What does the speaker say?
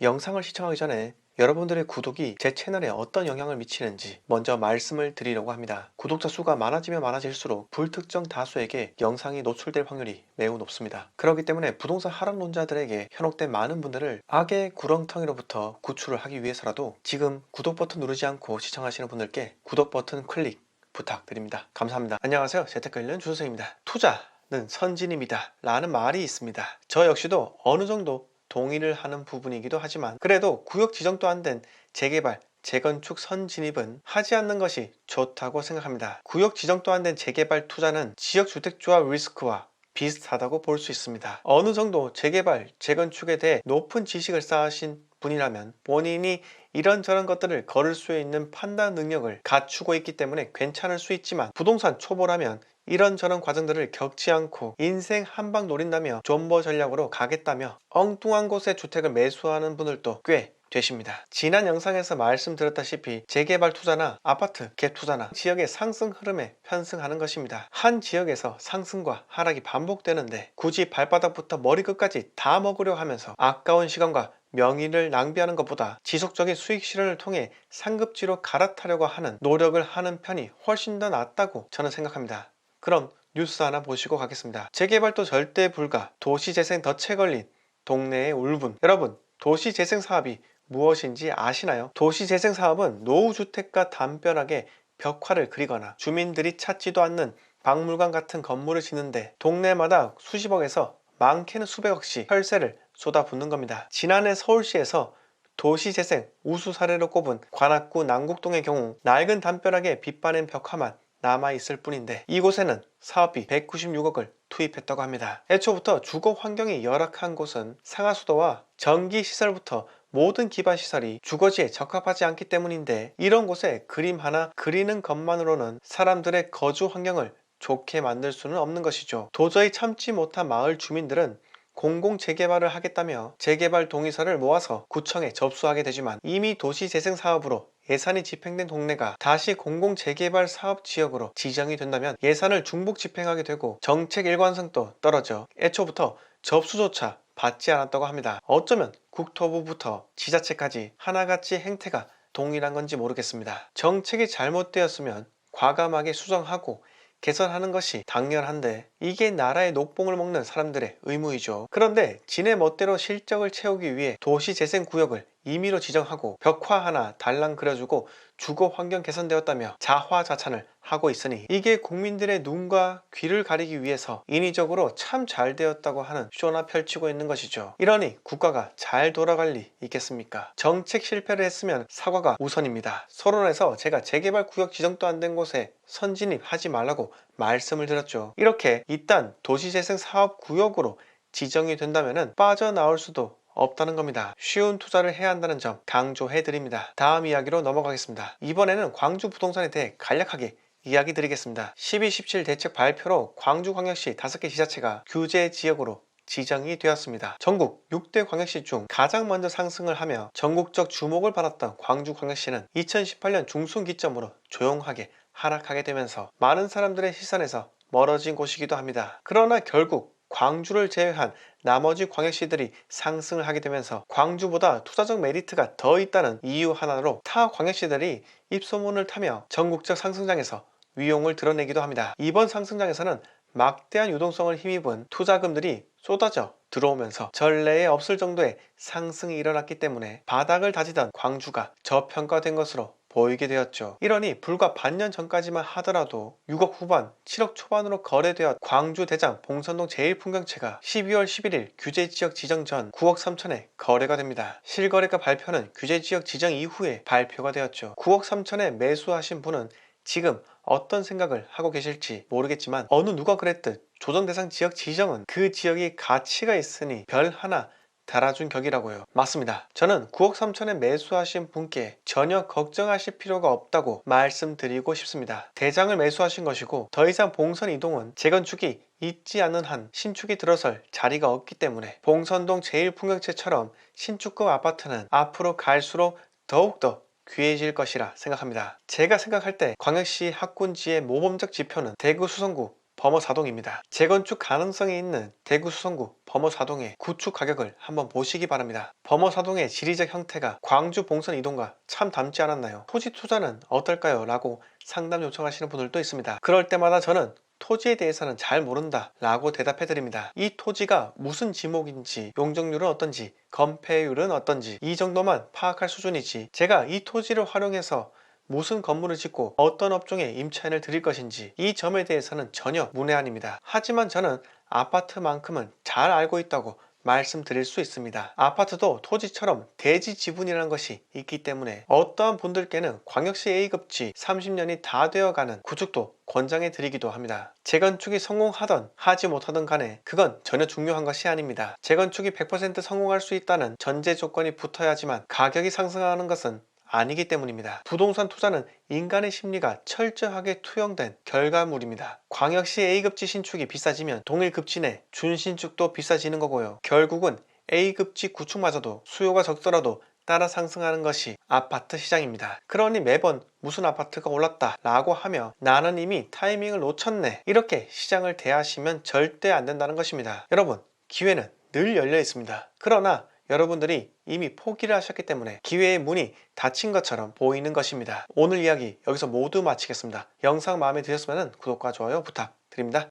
영상을 시청하기 전에 여러분들의 구독이 제 채널에 어떤 영향을 미치는지 먼저 말씀을 드리려고 합니다. 구독자 수가 많아지면 많아질수록 불특정 다수에게 영상이 노출될 확률이 매우 높습니다. 그렇기 때문에 부동산 하락론자들에게 현혹된 많은 분들을 악의 구렁텅이로부터 구출을 하기 위해서라도 지금 구독 버튼 누르지 않고 시청하시는 분들께 구독 버튼 클릭 부탁드립니다. 감사합니다. 안녕하세요. 재테크 관련 주선생입니다. 투자는 선진입니다 라는 말이 있습니다. 저 역시도 어느 정도 동의를 하는 부분이기도 하지만 그래도 구역 지정도 안 된 재개발, 재건축 선진입은 하지 않는 것이 좋다고 생각합니다. 구역 지정도 안 된 재개발 투자는 지역주택조합 리스크와 비슷하다고 볼 수 있습니다. 어느 정도 재개발, 재건축에 대해 높은 지식을 쌓으신 분이라면 본인이 이런저런 것들을 걸을 수 있는 판단 능력을 갖추고 있기 때문에 괜찮을 수 있지만 부동산 초보라면 이런저런 과정들을 겪지 않고 인생 한방 노린다며 존버 전략으로 가겠다며 엉뚱한 곳에 주택을 매수하는 분들도 꽤 되십니다. 지난 영상에서 말씀드렸다시피 재개발 투자나 아파트 갭 투자나 지역의 상승 흐름에 편승하는 것입니다. 한 지역에서 상승과 하락이 반복되는데 굳이 발바닥부터 머리끝까지 다 먹으려 하면서 아까운 시간과 명의를 낭비하는 것보다 지속적인 수익 실현을 통해 상급지로 갈아타려고 하는 노력을 하는 편이 훨씬 더 낫다고 저는 생각합니다. 그럼 뉴스 하나 보시고 가겠습니다. 재개발도 절대 불가, 도시재생 덫에 걸린 동네의 울분. 여러분, 도시재생 사업이 무엇인지 아시나요? 도시재생 사업은 노후주택과 담벼락에 벽화를 그리거나 주민들이 찾지도 않는 박물관 같은 건물을 짓는데 동네마다 수십억에서 많게는 수백억씩 혈세를 쏟아붓는 겁니다. 지난해 서울시에서 도시재생 우수 사례로 꼽은 관악구 남국동의 경우 낡은 담벼락에 빛바랜 벽화만 남아있을 뿐인데 이곳에는 사업비 196억을 투입했다고 합니다. 애초부터 주거 환경이 열악한 곳은 상하수도와 전기시설부터 모든 기반시설이 주거지에 적합하지 않기 때문인데 이런 곳에 그림 하나 그리는 것만으로는 사람들의 거주 환경을 좋게 만들 수는 없는 것이죠. 도저히 참지 못한 마을 주민들은 공공재개발을 하겠다며 재개발 동의서를 모아서 구청에 접수하게 되지만 이미 도시재생 사업으로 예산이 집행된 동네가 다시 공공재개발 사업지역으로 지정이 된다면 예산을 중복 집행하게 되고 정책 일관성도 떨어져 애초부터 접수조차 받지 않았다고 합니다. 어쩌면 국토부부터 지자체까지 하나같이 행태가 동일한 건지 모르겠습니다. 정책이 잘못되었으면 과감하게 수정하고 개선하는 것이 당연한데 이게 나라의 녹봉을 먹는 사람들의 의무이죠. 그런데 지네 멋대로 실적을 채우기 위해 도시재생구역을 임의로 지정하고 벽화 하나 달랑 그려주고 주거 환경 개선되었다며 자화자찬을 하고 있으니 이게 국민들의 눈과 귀를 가리기 위해서 인위적으로 참 잘 되었다고 하는 쇼나 펼치고 있는 것이죠. 이러니 국가가 잘 돌아갈 리 있겠습니까? 정책 실패를 했으면 사과가 우선입니다. 서론에서 제가 재개발 구역 지정도 안 된 곳에 선진입하지 말라고 말씀을 드렸죠. 이렇게 일단 도시재생 사업구역으로 지정이 된다면 빠져나올 수도 없다는 겁니다. 쉬운 투자를 해야 한다는 점 강조해 드립니다. 다음 이야기로 넘어가겠습니다. 이번에는 광주 부동산에 대해 간략하게 이야기 드리겠습니다. 12.17 대책 발표로 광주광역시 5개 지자체가 규제 지역으로 지정이 되었습니다. 전국 6대 광역시 중 가장 먼저 상승을 하며 전국적 주목을 받았던 광주광역시는 2018년 중순 기점으로 조용하게 하락하게 되면서 많은 사람들의 시선에서 멀어진 곳이기도 합니다. 그러나 결국 광주를 제외한 나머지 광역시들이 상승을 하게 되면서 광주보다 투자적 메리트가 더 있다는 이유 하나로 타 광역시들이 입소문을 타며 전국적 상승장에서 위용을 드러내기도 합니다. 이번 상승장에서는 막대한 유동성을 힘입은 투자금들이 쏟아져 들어오면서 전례에 없을 정도의 상승이 일어났기 때문에 바닥을 다지던 광주가 저평가된 것으로 보이게 되었죠. 이러니 불과 반년 전까지만 하더라도 6억 후반, 7억 초반으로 거래되었 광주 대장 봉선동 제1풍경채가 12월 11일 규제지역 지정 전 9억 3천에 거래가 됩니다. 실거래가 발표는 규제지역 지정 이후에 발표가 되었죠. 9억 3천에 매수하신 분은 지금 어떤 생각을 하고 계실지 모르겠지만 어느 누가 그랬듯 조정대상 지역 지정은 그 지역이 가치가 있으니 별 하나 달아준 격이라고요. 맞습니다. 저는 9억 3천에 매수하신 분께 전혀 걱정하실 필요가 없다고 말씀드리고 싶습니다. 대장을 매수하신 것이고 더 이상 봉선 이동은 재건축이 있지 않는 한 신축이 들어설 자리가 없기 때문에 봉선동 제1풍경채처럼 신축급 아파트는 앞으로 갈수록 더욱더 귀해질 것이라 생각합니다. 제가 생각할 때 광역시 학군지의 모범적 지표는 대구 수성구 범어사동입니다. 재건축 가능성이 있는 대구 수성구 범어사동의 구축 가격을 한번 보시기 바랍니다. 범어사동의 지리적 형태가 광주 봉선 이동과 참 닮지 않았나요? 토지 투자는 어떨까요? 라고 상담 요청하시는 분들도 있습니다. 그럴 때마다 저는 토지에 대해서는 잘 모른다 라고 대답해 드립니다. 이 토지가 무슨 지목인지, 용적률은 어떤지, 건폐율은 어떤지 이 정도만 파악할 수준이지, 제가 이 토지를 활용해서 무슨 건물을 짓고 어떤 업종에 임차인을 드릴 것인지 이 점에 대해서는 전혀 문외한입니다. 하지만 저는 아파트만큼은 잘 알고 있다고 말씀드릴 수 있습니다. 아파트도 토지처럼 대지 지분이라는 것이 있기 때문에 어떠한 분들께는 광역시 A급지 30년이 다 되어가는 구축도 권장해 드리기도 합니다. 재건축이 성공하던 하지 못하던 간에 그건 전혀 중요한 것이 아닙니다. 재건축이 100% 성공할 수 있다는 전제 조건이 붙어야지만 가격이 상승하는 것은 아니기 때문입니다. 부동산 투자는 인간의 심리가 철저하게 투영된 결과물입니다. 광역시 A급지 신축이 비싸지면 동일급지 내 준신축도 비싸지는 거고요. 결국은 A급지 구축마저도 수요가 적더라도 따라 상승하는 것이 아파트 시장입니다. 그러니 매번 무슨 아파트가 올랐다 라고 하며 나는 이미 타이밍을 놓쳤네 이렇게 시장을 대하시면 절대 안 된다는 것입니다. 여러분, 기회는 늘 열려 있습니다. 그러나 여러분들이 이미 포기를 하셨기 때문에 기회의 문이 닫힌 것처럼 보이는 것입니다. 오늘 이야기 여기서 모두 마치겠습니다. 영상 마음에 드셨으면 구독과 좋아요 부탁드립니다.